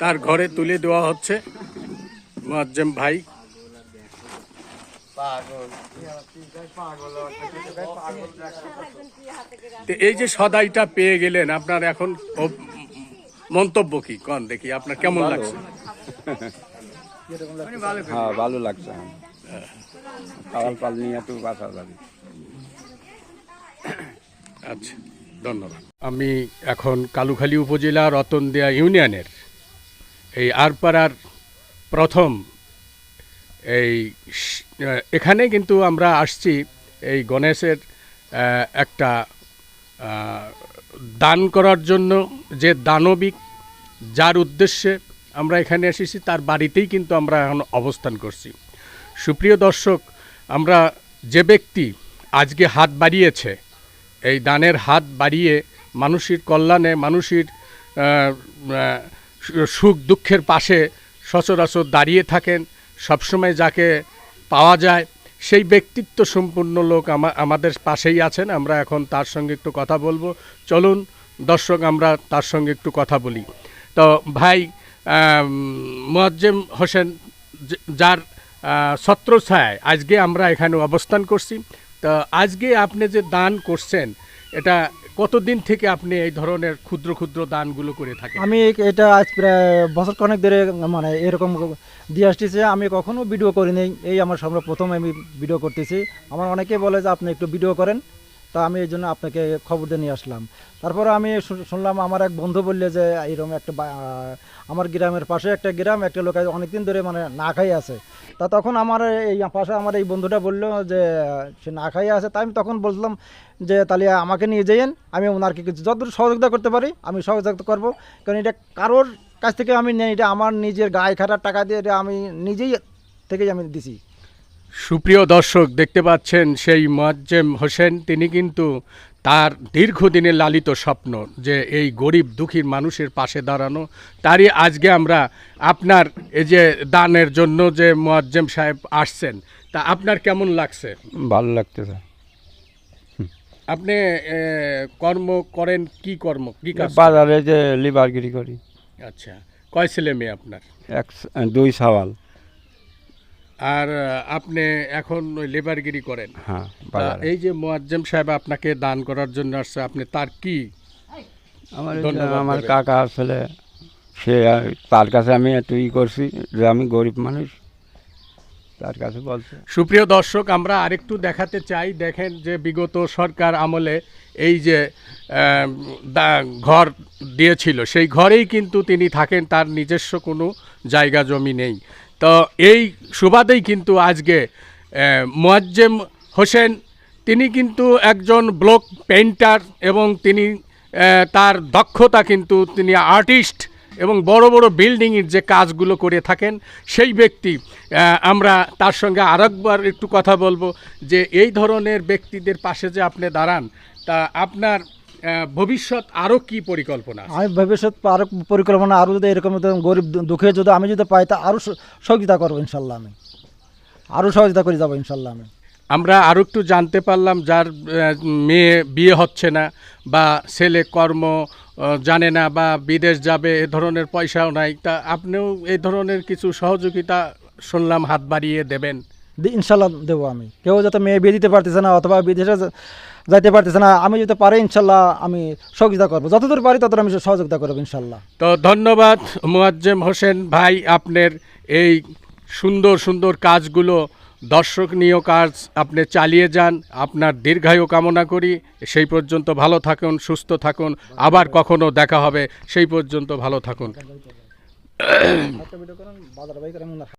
তার ঘরে তুলে দেওয়া হচ্ছে মুয়াজ্জেম ভাই। তো এই যে সদাইটা পেয়ে গেলেন, আপনার এখন মন্তব্য কি কোন দেখি, আপনার কেমন লাগছে? হ্যাঁ, ভালো লাগছে। কালাল পাল নিয়ে একটু বাঁচা যাবে। আচ্ছা, ধন্যবাদ। আমি এখন কালুখালী উপজেলা রতনদিয়া ইউনিয়নের এই আরপাড়ার প্রথম এখানে কিন্তু আমরা আসছি এই গণেশের একটা দান করার জন্য, যে দানবিক যার উদ্দেশ্যে আমরা এখানে এসেছি তার বাড়িতেই কিন্তু আমরা এখন অবস্থান করছি। সুপ্রিয় দর্শক, আমরা যে ব্যক্তি আজকে হাত বাড়িয়েছে, এই দানের হাত বাড়িয়ে মানুষের কল্যাণে, মানুষের সুখ দুঃখের পাশে সচরাচর দাঁড়িয়ে থাকেন, সবসময় যাকে পাওয়া যায় সেই ব্যক্তিত্ব সম্পূর্ণ লোক আমাদের পাশেই আছেন। আমরা এখন তার সঙ্গে একটু কথা বলবো। চলুন দর্শক, আমরা তার সঙ্গে একটু কথা বলি। তো ভাই মুয়াজ্জেম হোসেন, যার ছত্রছায়ায় আজকে আমরা এখানে অবস্থান করছি, তো আজকে আপনি যে দান করছেন, এটা কতদিন থেকে আপনি এই ধরনের ক্ষুদ্র ক্ষুদ্র দানগুলো করে থাকেন? আমি এটা আজ প্রায় বছর কয়েক ধরে মানে এরকম দিয়ে আসতেছে। আমি কখনো ভিডিও করিনি, এই আমার সামনে প্রথম আমি ভিডিও করতেছি। আমার অনেকে বলে যে আপনি একটু ভিডিও করেন, তা আমি এই জন্য আপনাকে খবর দিয়ে নিয়ে আসলাম। তারপরে আমি শুনলাম, আমার এক বন্ধু বললে যে এরকম একটা আমার গ্রামের পাশে একটা গ্রাম, একটা লোক অনেকদিন ধরে মানে না খাই আছে। তা তখন আমার এই পাশে আমার এই বন্ধুটা বললো যে সে না খাই আছে। তাই আমি তখন বললাম যে তাহলে আমাকে নিয়ে যাইয়েন, আমি ওনারকে কিছু যতদূর সহযোগিতা করতে পারি আমি সহযোগিতা করব। কারণ এটা কারোর কাছ থেকে আমি নেই, এটা আমার নিজের গায়ে খাটার টাকা দিয়ে এটা আমি নিজেই থেকেই আমি দিছি। সুপ্রিয় দর্শক, দেখতে পাচ্ছেন সেই মুয়াজ্জেম হোসেন, তিনি কিন্তু তার দীর্ঘদিনের লালিত স্বপ্ন যে এই গরিব দুঃখীর মানুষের পাশে দাঁড়ানো, তারই আজকে আমরা আপনার এই যে দানের জন্য যে মুয়াজ্জেম সাহেব আসছেন, তা আপনার কেমন লাগছে? ভালো লাগতেছে। আপনি কর্ম করেন, কি কর্ম, কি কাজ? বাজারে যে লিবারগিরি করি। আচ্ছা, কয় ছেলে মেয়ে আপনার? 2 সওয়াল। আর আপনি এখন ওই লেবারগিরি করেন? হ্যাঁ, এই যে মুয়াজ্জেম সাহেব আপনাকে দান করার জন্য আসছে, আপনি তার কি? আমার কাকা ছেলে, সে তার কাছে আমি একটু করছি যে আমি গরিব মানুষ, তার কাছে বলছে। সুপ্রিয় দর্শক, আমরা আরেকটু দেখাতে চাই। দেখেন যে বিগত সরকার আমলে এই যে ঘর দিয়েছিল, সেই ঘরেই কিন্তু তিনি থাকেন, তার নিজস্ব কোনো জায়গা জমি নেই। তো এই সুবাদেই কিন্তু আজকে মুয়াজ্জেম হোসেন, তিনি কিন্তু একজন ব্লক পেইন্টার এবং তিনি তার দক্ষতা, কিন্তু তিনি আর্টিস্ট এবং বড় বড় বিল্ডিংয়ের যে কাজগুলো করে থাকেন সেই ব্যক্তি। আমরা তার সঙ্গে আরেকবার একটু কথা বলবো যে এই ধরনের ব্যক্তিদের পাশে যে আপনি দাঁড়ান, তা আপনার ভবিষ্যৎ আরও কি পরিকল্পনা? আমি ভবিষ্যৎ আরও পরিকল্পনা, আরও যদি এরকম গরিব দুঃখে যদি আমি যদি পাই তা আরও সহযোগিতা করবো ইনশাল্লাহ। আমি আরও সহযোগিতা করে যাবো ইনশাল্লাহ। আমরা আরও একটু জানতে পারলাম, যার মেয়ে বিয়ে হচ্ছে না বা ছেলে কর্ম জানে না বা বিদেশ যাবে, এ ধরনের পয়সাও নাই, তা আপনিও এই ধরনের কিছু সহযোগিতা শুনলাম হাত বাড়িয়ে দেবেন? ইনশাল্লাহ দেবো আমি। কেউ যাতে মেয়ে বিয়ে দিতে পারতেছে না অথবা বিদেশে যাইতে পারতেছে না, আমি যদি পারি ইনশাল্লাহ আমি সহযোগিতা করবো, যতদূর পারি ততদূর আমি সহযোগিতা করবো ইনশাল্লাহ। তো ধন্যবাদ মুয়াজ্জেম হোসেন ভাই, আপনার এই সুন্দর সুন্দর কাজগুলো, দর্শনীয় কাজ আপনি চালিয়ে যান। আপনার দীর্ঘায়ু কামনা করি। সেই পর্যন্ত ভালো থাকুন, সুস্থ থাকুন, আবার কখনো দেখা হবে, সেই পর্যন্ত ভালো থাকুন।